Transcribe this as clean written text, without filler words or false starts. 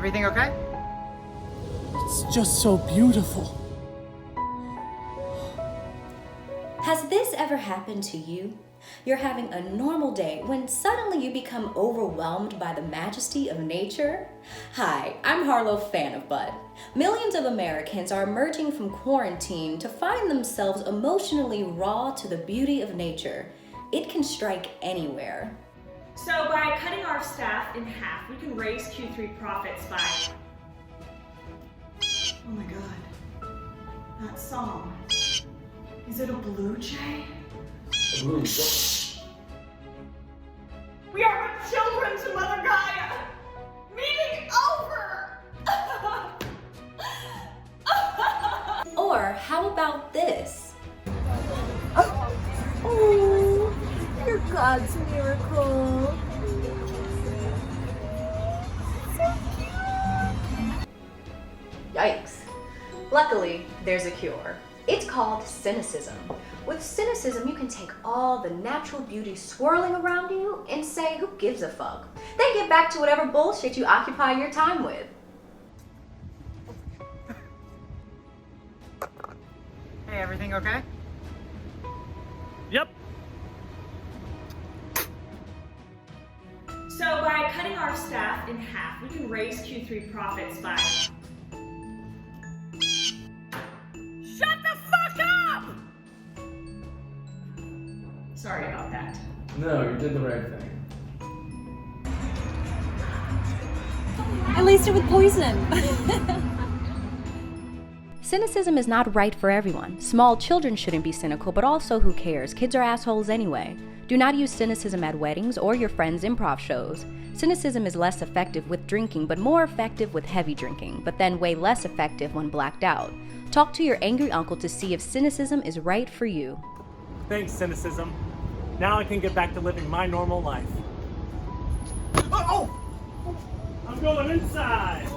everything okay? It's just so beautiful. Has this ever happened to you? You're having a normal day when suddenly you become overwhelmed by the majesty of nature? Hi, I'm Harlow Fan of Bud. Millions of Americans are emerging from quarantine to find themselves emotionally raw to the beauty of nature. It can strike anywhere. So by cutting our staff in half, we can raise Q3 profits by... Oh my god. That song. Is it a blue jay? We are but children to Mother Gaia! Meeting over! Or how about this? Oh, you're God's miracle. Yikes. Luckily, there's a cure. It's called cynicism. With cynicism, you can take all the natural beauty swirling around you and say, who gives a fuck? Then get back to whatever bullshit you occupy your time with. Hey, everything okay? Yep. So by cutting our staff in half, we can raise Q3 profits by... Shut the fuck up! Sorry about that. No, you did the right thing. I laced it with poison. Cynicism is not right for everyone. Small children shouldn't be cynical, but also who cares? Kids are assholes anyway. Do not use cynicism at weddings or your friends' improv shows. Cynicism is less effective with drinking, but more effective with heavy drinking, but then way less effective when blacked out. Talk to your angry uncle to see if cynicism is right for you. Thanks, cynicism. Now I can get back to living my normal life. Oh! I'm going inside!